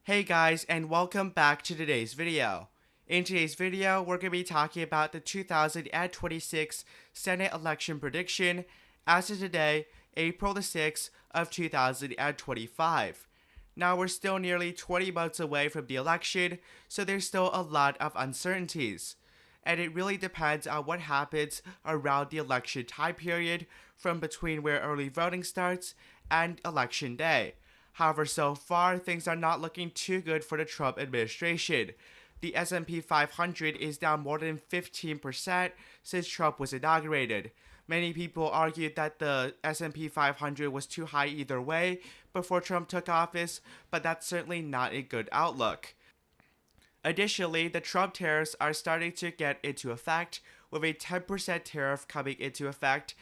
Hey guys, and welcome back to today's video. In today's video, we're going to be talking about the 2026 Senate election prediction as of today, April the 6th of 2025. Now we're still nearly 20 months away from the election, so there's still a lot of uncertainties. And it really depends on what happens around the election time period from between where early voting starts and election day. However, so far, things are not looking too good for the Trump administration. The S&P 500 is down more than 15% since Trump was inaugurated. Many people argued that the S&P 500 was too high either way before Trump took office, but that's certainly not a good outlook. Additionally, the Trump tariffs are starting to get into effect, with a 10% tariff coming into effect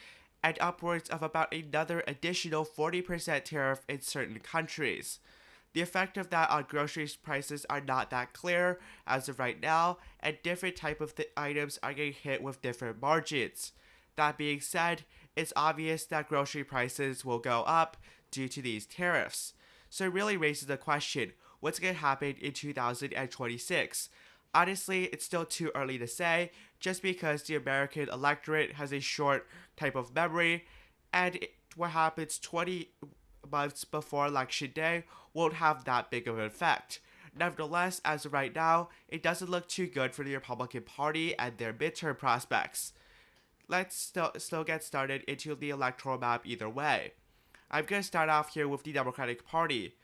and upwards of about another additional 40% tariff in certain countries. The effect of that on groceries prices are not that clear as of right now, and different type of items are getting hit with different margins. That being said, it's obvious that grocery prices will go up due to these tariffs. So it really raises the question, what's going to happen in 2026? Honestly, it's still too early to say, just because the American electorate has a short type of memory, and what happens 20 months before Election Day won't have that big of an effect. Nevertheless, as of right now, it doesn't look too good for the Republican Party and their midterm prospects. Let's still get started into the electoral map either way. I'm going to start off here with the Democratic Party.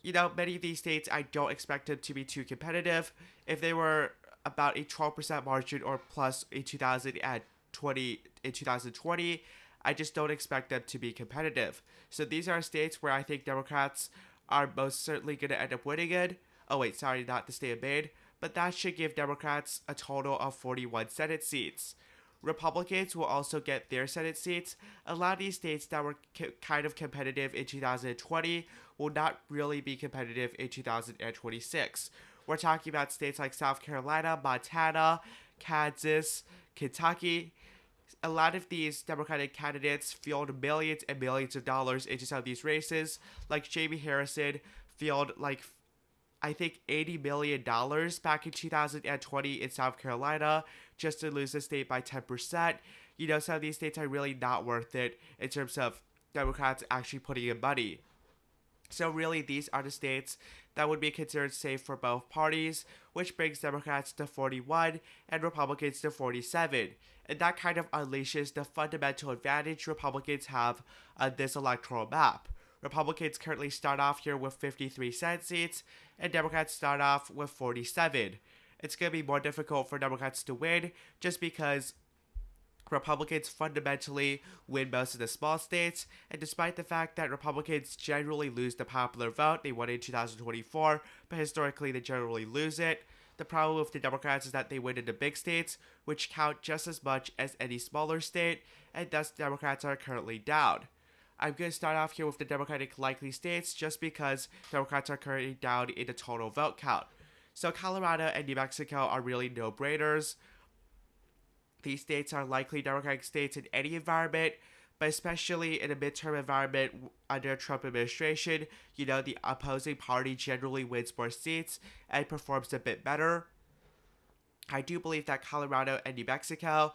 Many of these states I don't expect them to be too competitive. If they were about a 12% margin or plus in 2020, I just don't expect them to be competitive. So these are states where I think Democrats are most certainly going to end up winning in. Oh wait, sorry, not the state of Maine, but that should give Democrats a total of 41 Senate seats. Republicans will also get their Senate seats. A lot of these states that were kind of competitive in 2020 will not really be competitive in 2026. We're talking about states like South Carolina, Montana, Kansas, Kentucky. A lot of these Democratic candidates field millions and millions of dollars into some of these races, like Jamie Harrison field I think $80 million back in 2020 in South Carolina just to lose the state by 10%. Some of these states are really not worth it in terms of Democrats actually putting in money. So really, these are the states that would be considered safe for both parties, which brings Democrats to 41 and Republicans to 47. And that kind of unleashes the fundamental advantage Republicans have on this electoral map. Republicans currently start off here with 53 Senate seats, and Democrats start off with 47. It's going to be more difficult for Democrats to win just because Republicans fundamentally win most of the small states, and despite the fact that Republicans generally lose the popular vote, they won in 2024, but historically they generally lose it. The problem with the Democrats is that they win in the big states, which count just as much as any smaller state, and thus Democrats are currently down. I'm going to start off here with the Democratic likely states just because Democrats are currently down in the total vote count. So Colorado and New Mexico are really no-brainers. These states are likely Democratic states in any environment, but especially in a midterm environment under a Trump administration, the opposing party generally wins more seats and performs a bit better. I do believe that Colorado and New Mexico,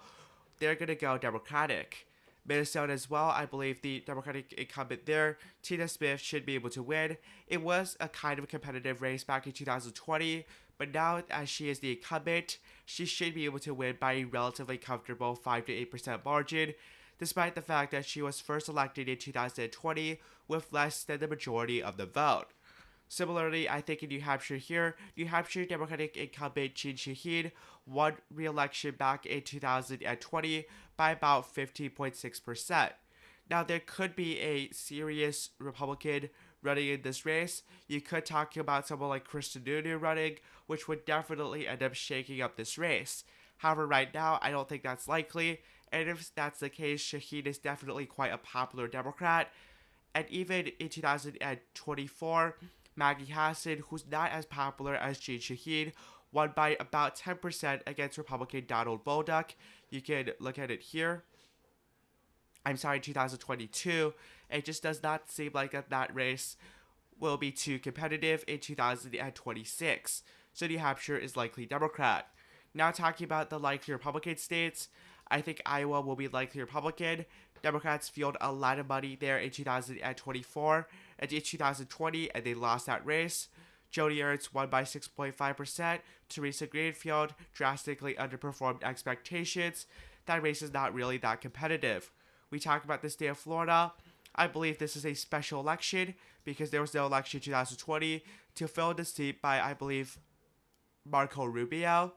they're going to go Democratic. Minnesota as well, I believe the Democratic incumbent there, Tina Smith, should be able to win. It was a kind of competitive race back in 2020, but now as she is the incumbent, she should be able to win by a relatively comfortable 5 to 8% margin, despite the fact that she was first elected in 2020 with less than the majority of the vote. Similarly, I think in New Hampshire here, New Hampshire Democratic incumbent Jeanne Shaheen won re-election back in 2020 by about 15.6%. Now, there could be a serious Republican running in this race. You could talk about someone like Kristen Sununu running, which would definitely end up shaking up this race. However, right now, I don't think that's likely, and if that's the case, Shaheen is definitely quite a popular Democrat. And even in 2024, Maggie Hassan, who's not as popular as Jeanne Shaheen, won by about 10% against Republican Donald Bolduc. You can look at it here. 2022. It just does not seem like that race will be too competitive in 2026. So New Hampshire is likely Democrat. Now talking about the likely Republican states, I think Iowa will be likely Republican. Democrats fueled a lot of money there in 2024 and in 2020, and they lost that race. Joni Ernst won by 6.5%. Theresa Greenfield drastically underperformed expectations. That race is not really that competitive. We talk about the state of Florida. I believe this is a special election because there was no election in 2020 to fill the seat by, I believe, Marco Rubio.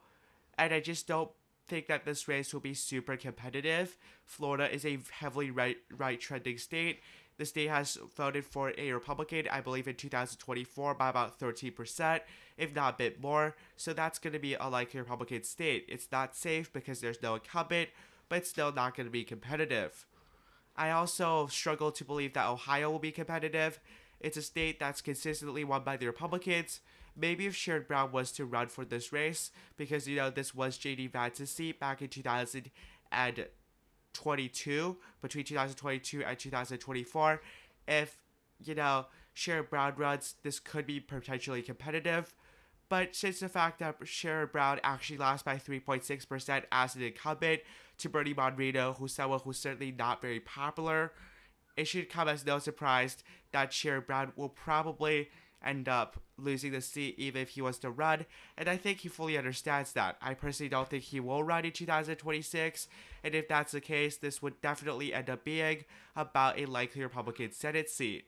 And I just don't think that this race will be super competitive. Florida is a heavily right trending state. The state has voted for a Republican, I believe, in 2024 by about 13%, if not a bit more. So that's going to be a likely Republican state. It's not safe because there's no incumbent, but it's still not going to be competitive. I also struggle to believe that Ohio will be competitive. It's a state that's consistently won by the Republicans. Maybe if Sherrod Brown was to run for this race, because, this was J.D. Vance's seat back in 2022, between 2022 and 2024. If, Sherrod Brown runs, this could be potentially competitive. But since the fact that Sherrod Brown actually lost by 3.6% as an incumbent to Bernie Moreno, who's someone who's certainly not very popular, it should come as no surprise that Sherrod Brown will probably end up losing the seat even if he was to run, and I think he fully understands that. I personally don't think he will run in 2026, and if that's the case, this would definitely end up being about a likely Republican Senate seat.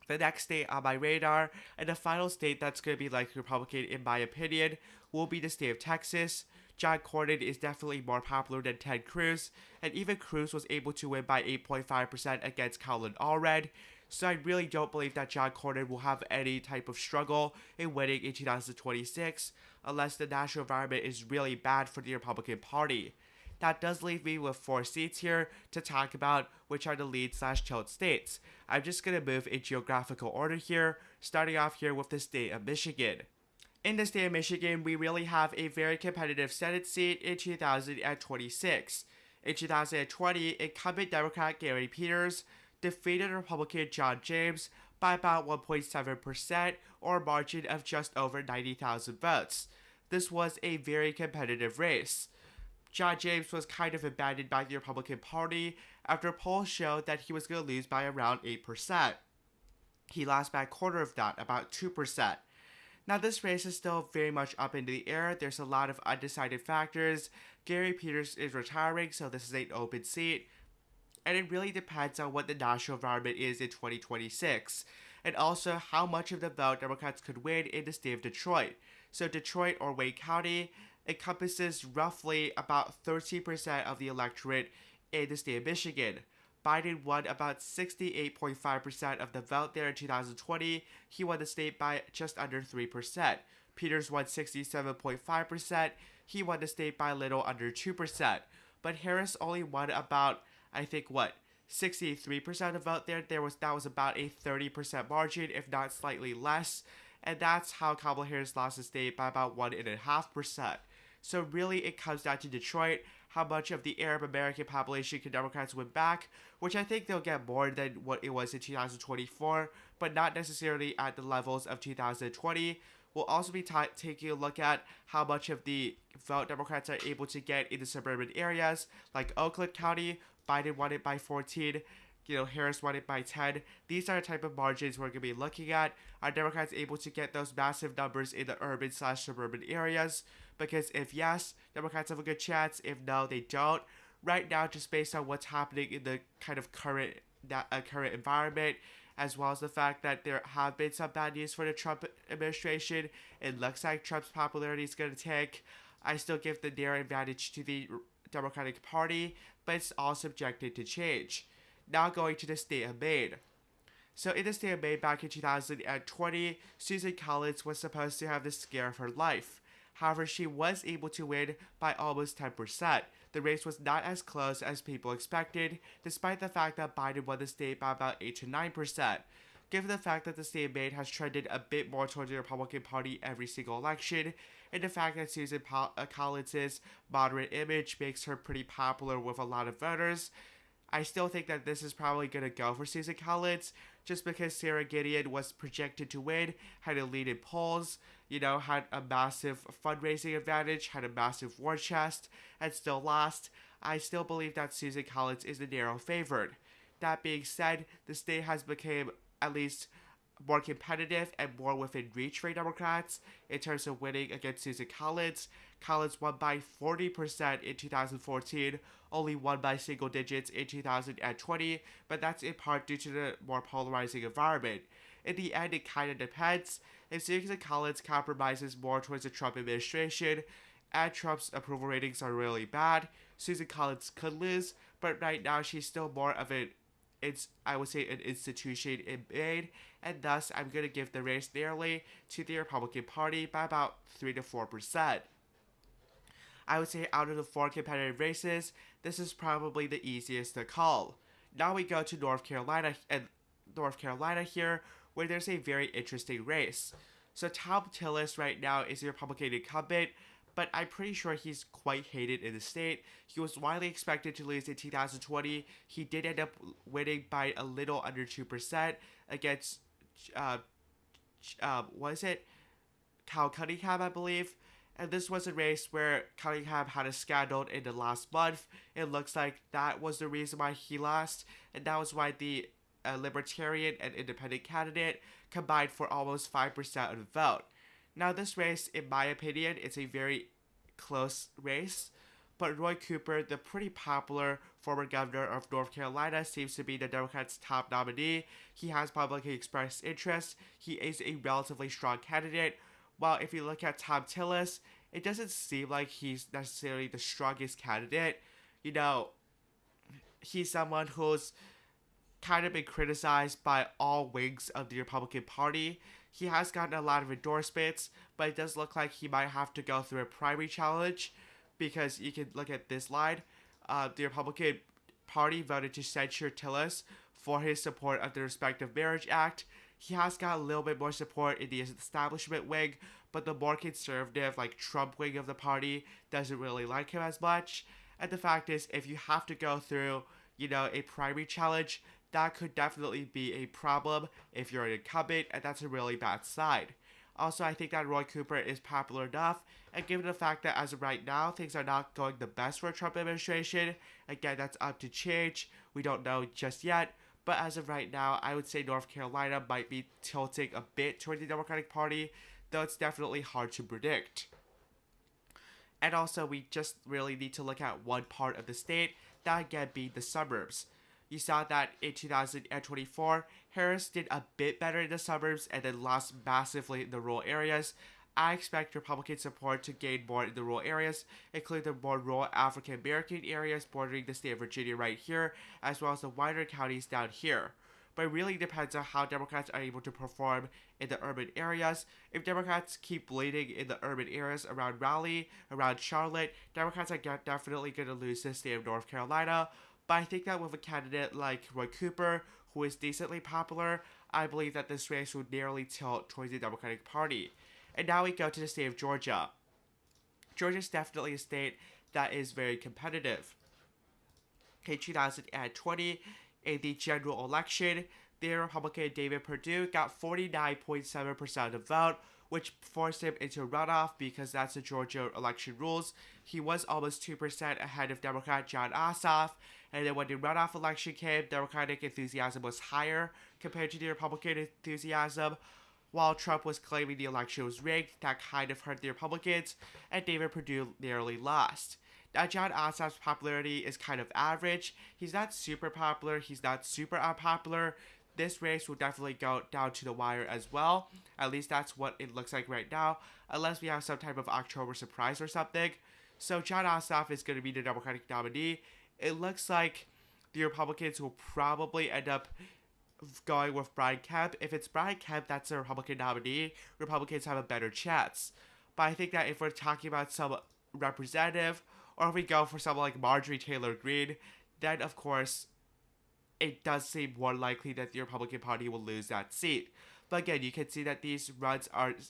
The next state on my radar, and the final state that's going to be likely Republican in my opinion, will be the state of Texas. John Cornyn is definitely more popular than Ted Cruz, and even Cruz was able to win by 8.5% against Colin Allred. So I really don't believe that John Cornyn will have any type of struggle in winning in 2026 unless the national environment is really bad for the Republican Party. That does leave me with 4 seats here to talk about, which are the lead/tilt states. I'm just going to move in geographical order here, starting off here with the state of Michigan. In the state of Michigan, we really have a very competitive Senate seat in 2026. In 2020, incumbent Democrat Gary Peters defeated Republican John James by about 1.7%, or a margin of just over 90,000 votes. This was a very competitive race. John James was kind of abandoned by the Republican Party after polls showed that he was going to lose by around 8%. He lost by a quarter of that, about 2%. Now, this race is still very much up in the air. There's a lot of undecided factors. Gary Peters is retiring, so this is an open seat. And it really depends on what the national environment is in 2026, and also how much of the vote Democrats could win in the state of Detroit. So Detroit, or Wayne County, encompasses roughly about 13% of the electorate in the state of Michigan. Biden won about 68.5% of the vote there in 2020. He won the state by just under 3%. Peters won 67.5%. He won the state by a little under 2%. But Harris only won about, 63% of vote there. That was about a 30% margin, if not slightly less. And that's how Kamala Harris lost the state by about 1.5%. So really, it comes down to Detroit. How much of the Arab American population can Democrats win back, which I think they'll get more than what it was in 2024, but not necessarily at the levels of 2020. We'll also be taking a look at how much of the vote Democrats are able to get in the suburban areas, like Oakland County. Biden won it by 14. Harris won it by 10. These are the type of margins we're going to be looking at. Are Democrats able to get those massive numbers in the urban/suburban areas? Because if yes, Democrats have a good chance. If no, they don't. Right now, just based on what's happening in the kind of current environment, as well as the fact that there have been some bad news for the Trump administration, it looks like Trump's popularity is going to tank. I still give the narrow advantage to the Democratic Party, but it's all subjected to change. Now going to the state of Maine. So in the state of Maine back in 2020, Susan Collins was supposed to have the scare of her life. However, she was able to win by almost 10%. The race was not as close as people expected, despite the fact that Biden won the state by about 8 to 9%. Given the fact that the state of Maine has trended a bit more towards the Republican Party every single election, and the fact that Susan Collins' moderate image makes her pretty popular with a lot of voters, I still think that this is probably going to go for Susan Collins. just because Sarah Gideon was projected to win, had a lead in polls, had a massive fundraising advantage, had a massive war chest, and still lost. I still believe that Susan Collins is the narrow favorite. That being said, the state has become at least more competitive and more within reach for Democrats in terms of winning against Susan Collins. Collins won by 40% in 2014, only won by single digits in 2020, but that's in part due to the more polarizing environment. In the end, it kind of depends. If Susan Collins compromises more towards the Trump administration, and Trump's approval ratings are really bad, Susan Collins could lose, but right now she's still more of an institution in Maine, and thus I'm going to give the race narrowly to the Republican Party by about 3 to 4%. I would say out of the 4 competitive races, this is probably the easiest to call. Now we go to North Carolina here, where there's a very interesting race. So Tom Tillis right now is a Republican incumbent, but I'm pretty sure he's quite hated in the state. He was widely expected to lose in 2020. He did end up winning by a little under 2% against, Cal Cunningham, I believe. And this was a race where Cunningham had a scandal in the last month. It looks like that was the reason why he lost, and that was why the Libertarian and Independent candidate combined for almost 5% of the vote. Now, this race, in my opinion, is a very close race, but Roy Cooper, the pretty popular former governor of North Carolina, seems to be the Democrats' top nominee. He has publicly expressed interest. He is a relatively strong candidate. While if you look at Tom Tillis, it doesn't seem like he's necessarily the strongest candidate. He's someone who's kind of been criticized by all wings of the Republican Party. He has gotten a lot of endorsements, but it does look like he might have to go through a primary challenge, because you can look at this line. The Republican Party voted to censure Tillis for his support of the Respective Marriage Act. He has got a little bit more support in the establishment wing, but the more conservative, Trump wing of the party doesn't really like him as much. And the fact is, if you have to go through, a primary challenge, that could definitely be a problem if you're an incumbent, and that's a really bad sign. Also, I think that Roy Cooper is popular enough, and given the fact that as of right now, things are not going the best for a Trump administration, again, that's up to change. We don't know just yet. But as of right now, I would say North Carolina might be tilting a bit toward the Democratic Party, though it's definitely hard to predict. And also, we just really need to look at one part of the state, that again being the suburbs. You saw that in 2024, Harris did a bit better in the suburbs and then lost massively in the rural areas. I expect Republican support to gain more in the rural areas, including the more rural African American areas bordering the state of Virginia right here, as well as the wider counties down here. But it really depends on how Democrats are able to perform in the urban areas. If Democrats keep bleeding in the urban areas around Raleigh, around Charlotte, Democrats are definitely going to lose the state of North Carolina. But I think that with a candidate like Roy Cooper, who is decently popular, I believe that this race would narrowly tilt towards the Democratic Party. And now we go to the state of Georgia. Georgia is definitely a state that is very competitive. In 2020, in the general election, the Republican David Perdue got 49.7% of the vote, which forced him into runoff because that's the Georgia election rules. He was almost 2% ahead of Democrat Jon Ossoff, and then when the runoff election came, Democratic enthusiasm was higher compared to the Republican enthusiasm. While Trump was claiming the election was rigged, that kind of hurt the Republicans, and David Perdue narrowly lost. Now, Jon Ossoff's popularity is kind of average. He's not super popular, he's not super unpopular. This race will definitely go down to the wire as well. At least that's what it looks like right now, unless we have some type of October surprise or something. So Jon Ossoff is going to be the Democratic nominee. It looks like the Republicans will probably end up going with Brian Kemp. If it's Brian Kemp that's a Republican nominee, Republicans have a better chance. But I think that if we're talking about some representative, or if we go for someone like Marjorie Taylor Greene, then of course it does seem more likely that the Republican Party will lose that seat. But again, you can see that these runs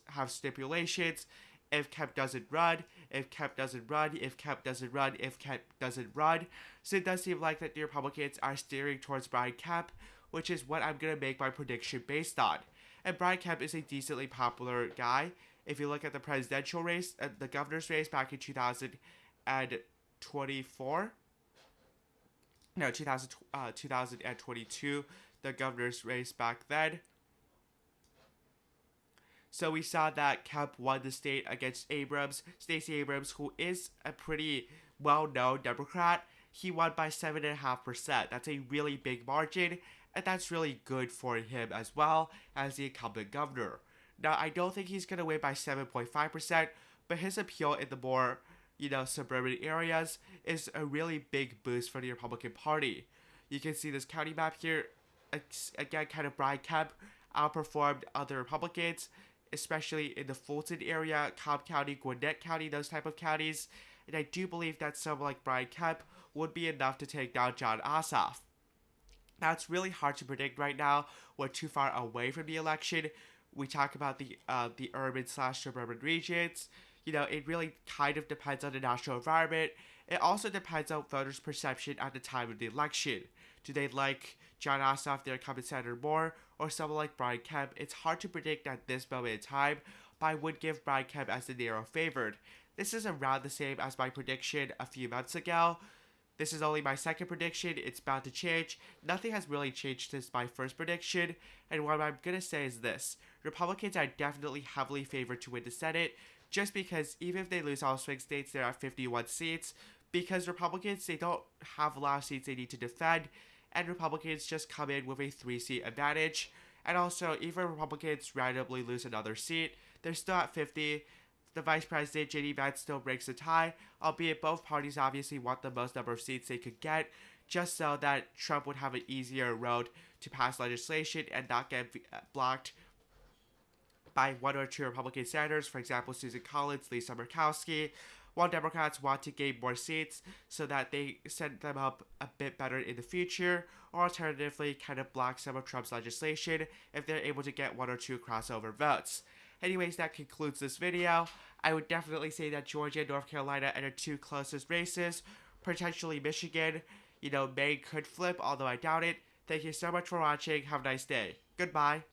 have stipulations. If Kemp doesn't run, if Kemp doesn't run, if Kemp doesn't run, if Kemp doesn't run. So it does seem like that the Republicans are steering towards Brian Kemp, which is what I'm going to make my prediction based on. And Brian Kemp is a decently popular guy. If you look at the presidential race, the governor's race back in 2024, no, 2022, the governor's race back then. So we saw that Kemp won the state against Stacey Abrams, who is a pretty well-known Democrat. He won by 7.5%. That's a really big margin, and that's really good for him as well as the incumbent governor. Now, I don't think he's going to win by 7.5%, but his appeal in the more, suburban areas is a really big boost for the Republican Party. You can see this county map here. Again, kind of Brian Kemp outperformed other Republicans, especially in the Fulton area, Cobb County, Gwinnett County, those type of counties. And I do believe that someone like Brian Kemp would be enough to take down Jon Ossoff. Now, it's really hard to predict right now. We're too far away from the election. We talk about the urban/suburban regions. It really kind of depends on the national environment. It also depends on voters' perception at the time of the election. Do they like Jon Ossoff, their incumbent senator, more, or someone like Brian Kemp? It's hard to predict at this moment in time, but I would give Brian Kemp as the narrow favored. This is around the same as my prediction a few months ago. This is only my second prediction. It's bound to change. Nothing has really changed since my first prediction. And what I'm going to say is this. Republicans are definitely heavily favored to win the Senate, just because even if they lose all swing states, they're at 51 seats. Because Republicans, they don't have a lot of seats they need to defend, and Republicans just come in with a 3-seat advantage. And also, even Republicans randomly lose another seat, they're still at 50. The Vice President, J.D. Vance, still breaks the tie, albeit both parties obviously want the most number of seats they could get, just so that Trump would have an easier road to pass legislation and not get blocked by one or two Republican senators, for example, Susan Collins, Lisa Murkowski, while Democrats want to gain more seats so that they set them up a bit better in the future, or alternatively kind of block some of Trump's legislation if they're able to get one or two crossover votes. Anyways, that concludes this video. I would definitely say that Georgia and North Carolina are the two closest races. Potentially Michigan, Maine could flip, although I doubt it. Thank you so much for watching. Have a nice day. Goodbye.